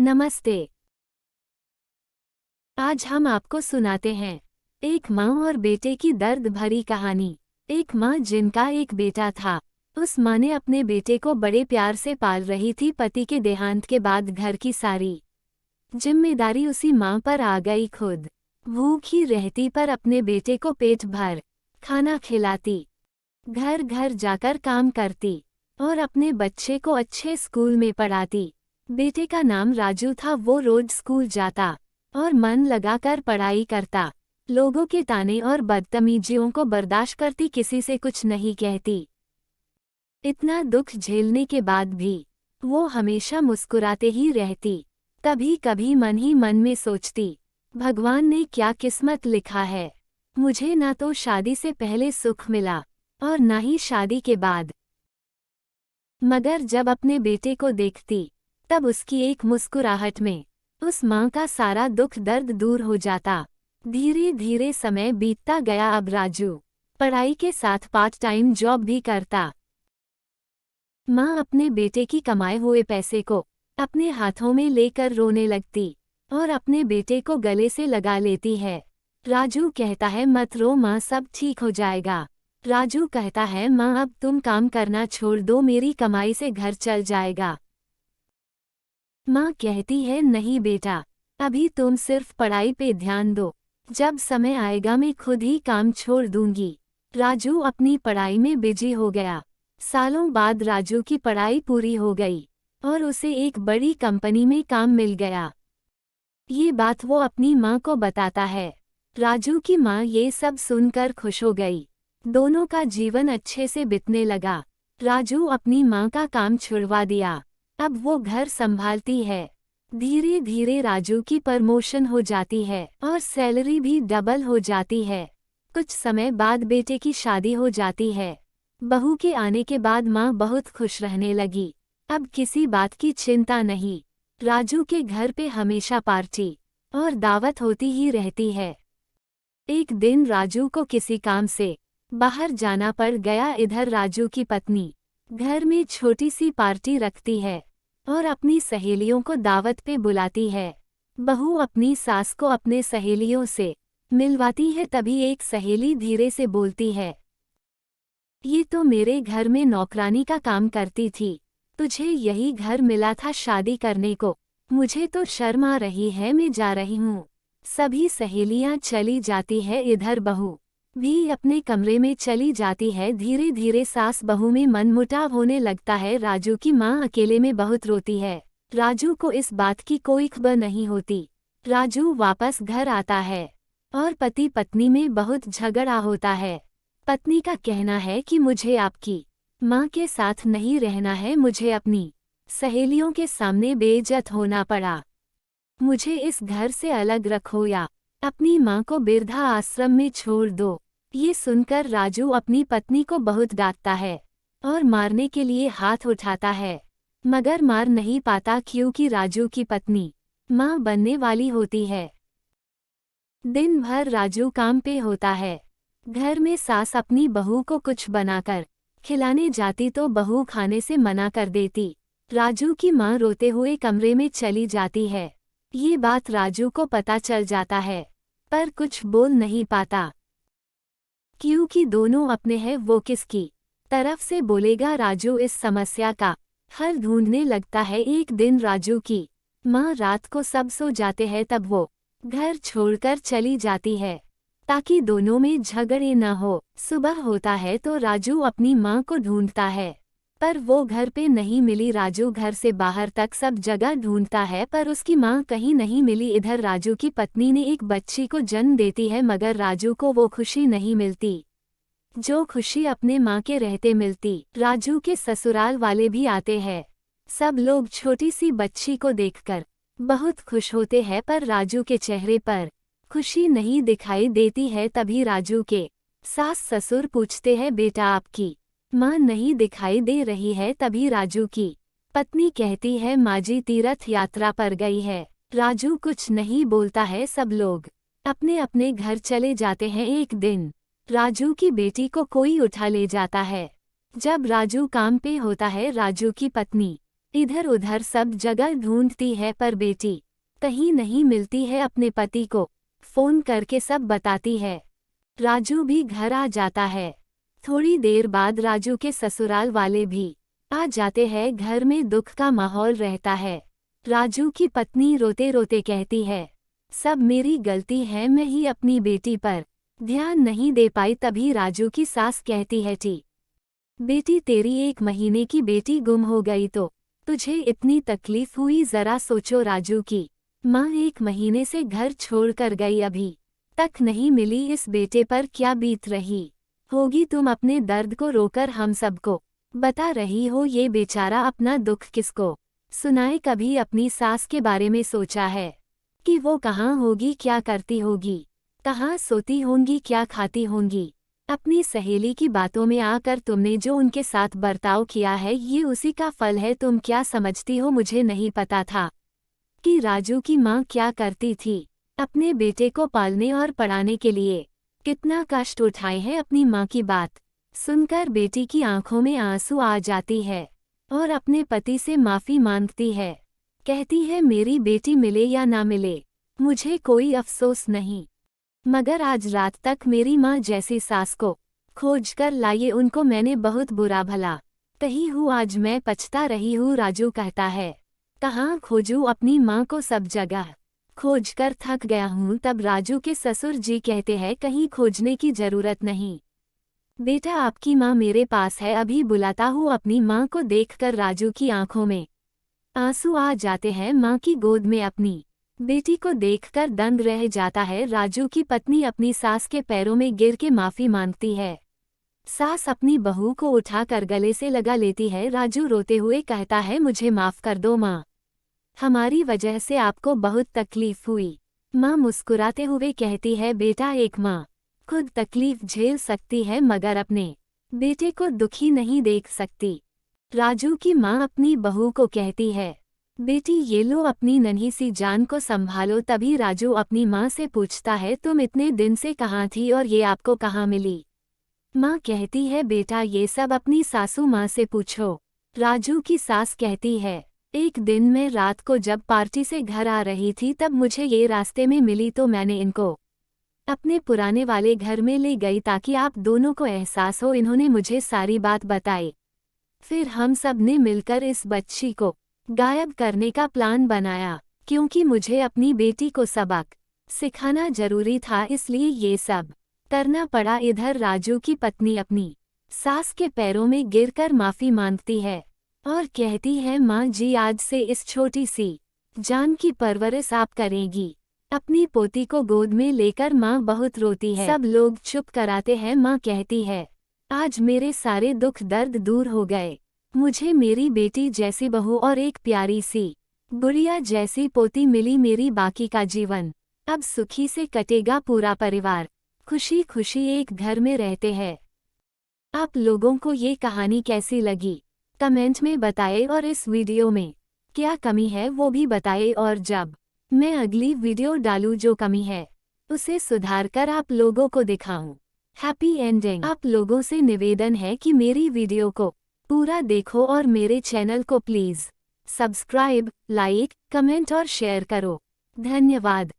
नमस्ते। आज हम आपको सुनाते हैं एक माँ और बेटे की दर्द भरी कहानी। एक माँ जिनका एक बेटा था। उस माँ ने अपने बेटे को बड़े प्यार से पाल रही थी। पति के देहांत के बाद घर की सारी जिम्मेदारी उसी माँ पर आ गई। खुद भूखी रहती पर अपने बेटे को पेट भर खाना खिलाती, घर घर जाकर काम करती और अपने बच्चे को अच्छे स्कूल में पढ़ाती। बेटे का नाम राजू था। वो रोज स्कूल जाता और मन लगाकर पढ़ाई करता। लोगों के ताने और बदतमीजियों को बर्दाश्त करती, किसी से कुछ नहीं कहती। इतना दुख झेलने के बाद भी वो हमेशा मुस्कुराते ही रहती। कभी कभी मन ही मन में सोचती, भगवान ने क्या किस्मत लिखा है। मुझे ना तो शादी से पहले सुख मिला और ना ही शादी के बाद। मगर जब अपने बेटे को देखती तब उसकी एक मुस्कुराहट में उस माँ का सारा दुख दर्द दूर हो जाता। धीरे धीरे समय बीतता गया। अब राजू पढ़ाई के साथ पार्ट टाइम जॉब भी करता। माँ अपने बेटे की कमाए हुए पैसे को अपने हाथों में लेकर रोने लगती और अपने बेटे को गले से लगा लेती है। राजू कहता है, मत रो माँ, सब ठीक हो जाएगा। राजू कहता है, माँ अब तुम काम करना छोड़ दो, मेरी कमाई से घर चल जाएगा। माँ कहती है, नहीं बेटा, अभी तुम सिर्फ पढ़ाई पे ध्यान दो, जब समय आएगा मैं खुद ही काम छोड़ दूंगी। राजू अपनी पढ़ाई में बिजी हो गया। सालों बाद राजू की पढ़ाई पूरी हो गई और उसे एक बड़ी कंपनी में काम मिल गया। ये बात वो अपनी माँ को बताता है। राजू की माँ ये सब सुनकर खुश हो गई। दोनों का जीवन अच्छे से बीतने लगा। राजू अपनी माँ का काम छुड़वा दिया, अब वो घर संभालती है। धीरे धीरे राजू की प्रमोशन हो जाती है और सैलरी भी डबल हो जाती है। कुछ समय बाद बेटे की शादी हो जाती है। बहू के आने के बाद माँ बहुत खुश रहने लगी। अब किसी बात की चिंता नहीं। राजू के घर पे हमेशा पार्टी और दावत होती ही रहती है। एक दिन राजू को किसी काम से बाहर जाना पड़ गया। इधर राजू की पत्नी घर में छोटी सी पार्टी रखती है और अपनी सहेलियों को दावत पे बुलाती है। बहू अपनी सास को अपने सहेलियों से मिलवाती है। तभी एक सहेली धीरे से बोलती है, ये तो मेरे घर में नौकरानी का काम करती थी, तुझे यही घर मिला था शादी करने को। मुझे तो शर्म आ रही है, मैं जा रही हूँ। सभी सहेलियाँ चली जाती है। इधर बहू भी अपने कमरे में चली जाती है। धीरे धीरे सास बहू में मनमुटाव होने लगता है। राजू की माँ अकेले में बहुत रोती है। राजू को इस बात की कोई खबर नहीं होती। राजू वापस घर आता है और पति पत्नी में बहुत झगड़ा होता है। पत्नी का कहना है कि मुझे आपकी माँ के साथ नहीं रहना है, मुझे अपनी सहेलियों के सामने बेइज्जत होना पड़ा। मुझे इस घर से अलग रखो या अपनी माँ को वृद्धा आश्रम में छोड़ दो। ये सुनकर राजू अपनी पत्नी को बहुत डांटता है और मारने के लिए हाथ उठाता है, मगर मार नहीं पाता क्योंकि राजू की पत्नी माँ बनने वाली होती है। दिन भर राजू काम पे होता है। घर में सास अपनी बहू को कुछ बनाकर खिलाने जाती तो बहू खाने से मना कर देती। राजू की माँ रोते हुए कमरे में चली जाती है। ये बात राजू को पता चल जाता है पर कुछ बोल नहीं पाता क्योंकि दोनों अपने हैं, वो किसकी तरफ से बोलेगा। राजू इस समस्या का हल ढूंढने लगता है। एक दिन राजू की माँ रात को सब सो जाते हैं तब वो घर छोड़कर चली जाती है ताकि दोनों में झगड़े न हो। सुबह होता है तो राजू अपनी माँ को ढूंढता है पर वो घर पे नहीं मिली। राजू घर से बाहर तक सब जगह ढूंढता है पर उसकी माँ कहीं नहीं मिली। इधर राजू की पत्नी ने एक बच्ची को जन्म देती है मगर राजू को वो खुशी नहीं मिलती जो खुशी अपने माँ के रहते मिलती। राजू के ससुराल वाले भी आते हैं। सब लोग छोटी सी बच्ची को देखकर बहुत खुश होते हैं पर राजू के चेहरे पर खुशी नहीं दिखाई देती है। तभी राजू के सास ससुर पूछते हैं, बेटा आपकी माँ नहीं दिखाई दे रही है। तभी राजू की पत्नी कहती है, माँ जी तीर्थ यात्रा पर गई है। राजू कुछ नहीं बोलता है। सब लोग अपने अपने घर चले जाते हैं। एक दिन राजू की बेटी को कोई उठा ले जाता है। जब राजू काम पे होता है राजू की पत्नी इधर उधर सब जगह ढूंढती है पर बेटी कहीं नहीं मिलती है। अपने पति को फोन करके सब बताती है। राजू भी घर आ जाता है। थोड़ी देर बाद राजू के ससुराल वाले भी आ जाते हैं। घर में दुख का माहौल रहता है। राजू की पत्नी रोते रोते कहती है, सब मेरी गलती है, मैं ही अपनी बेटी पर ध्यान नहीं दे पाई। तभी राजू की सास कहती है, बेटी तेरी 1 महीने की बेटी गुम हो गई तो तुझे इतनी तकलीफ हुई? जरा सोचो। राजू की माँ 1 महीने से घर छोड़कर गई, अभी तक नहीं मिली। इस बेटे पर क्या बीत रही होगी? तुम अपने दर्द को रोकर हम सबको बता रही हो। ये बेचारा अपना दुख किसको सुनाए? कभी अपनी सास के बारे में सोचा है कि वो कहाँ होगी, क्या करती होगी, कहाँ सोती होंगी, क्या खाती होंगी? अपनी सहेली की बातों में आकर तुमने जो उनके साथ बर्ताव किया है, ये उसी का फल है। तुम क्या समझती हो? मुझे नहीं पता था कि राजू की माँ क्या करती थी अपने बेटे को पालने और पढ़ाने के लिए। कितना कष्ट उठाए हैं अपनी माँ की बात सुनकर बेटी की आंखों में आंसू आ जाती है और अपने पति से माफ़ी मांगती है। कहती है, मेरी बेटी मिले या ना मिले मुझे कोई अफसोस नहीं, मगर आज रात तक मेरी माँ जैसी सास को खोज कर लाए, उनको मैंने बहुत बुरा भला कही हूँ। आज मैं पछता रही हूँ। राजू कहता है, कहाँ खोजूं अपनी माँ को? सब जगह खोज कर थक गया हूँ। तब राजू के ससुर जी कहते हैं, कहीं खोजने की जरूरत नहीं बेटा, आपकी माँ मेरे पास है, अभी बुलाता हूँ। अपनी माँ को देखकर राजू की आंखों में आंसू आ जाते हैं। माँ की गोद में अपनी बेटी को देखकर दंग रह जाता है। राजू की पत्नी अपनी सास के पैरों में गिर के माफ़ी मांगती है। सास अपनी बहू को उठाकर गले से लगा लेती है। राजू रोते हुए कहता है, मुझे माफ़ कर दो माँ, हमारी वजह से आपको बहुत तकलीफ हुई। माँ मुस्कुराते हुए कहती है, बेटा एक माँ खुद तकलीफ झेल सकती है मगर अपने बेटे को दुखी नहीं देख सकती। राजू की माँ अपनी बहू को कहती है, बेटी ये लो अपनी नन्ही सी जान को संभालो। तभी राजू अपनी माँ से पूछता है, तुम इतने दिन से कहाँ थी और ये आपको कहाँ मिली? माँ कहती है, बेटा ये सब अपनी सासू माँ से पूछो। राजू की सास कहती है, एक दिन मैं रात को जब पार्टी से घर आ रही थी तब मुझे ये रास्ते में मिली, तो मैंने इनको अपने पुराने वाले घर में ले गई ताकि आप दोनों को एहसास हो। इन्होंने मुझे सारी बात बताई। फिर हम सब ने मिलकर इस बच्ची को गायब करने का प्लान बनाया, क्योंकि मुझे अपनी बेटी को सबक सिखाना जरूरी था, इसलिए ये सब करना पड़ा। इधर राजू की पत्नी अपनी सास के पैरों में गिरकर माफ़ी मांगती है और कहती है, माँ जी आज से इस छोटी सी जान की परवरिश आप करेंगी। अपनी पोती को गोद में लेकर माँ बहुत रोती है। सब लोग चुप कराते हैं। माँ कहती है, आज मेरे सारे दुख दर्द दूर हो गए। मुझे मेरी बेटी जैसी बहू और एक प्यारी सी गुड़िया जैसी पोती मिली। मेरी बाकी का जीवन अब सुखी से कटेगा। पूरा परिवार खुशी खुशी एक घर में रहते हैं। आप लोगों को ये कहानी कैसी लगी कमेंट में बताएं और इस वीडियो में क्या कमी है वो भी बताएं, और जब मैं अगली वीडियो डालूं जो कमी है उसे सुधार कर आप लोगों को दिखाऊं। Happy ending. आप लोगों से निवेदन है कि मेरी वीडियो को पूरा देखो और मेरे चैनल को प्लीज़ सब्सक्राइब, लाइक, कमेंट और शेयर करो। धन्यवाद।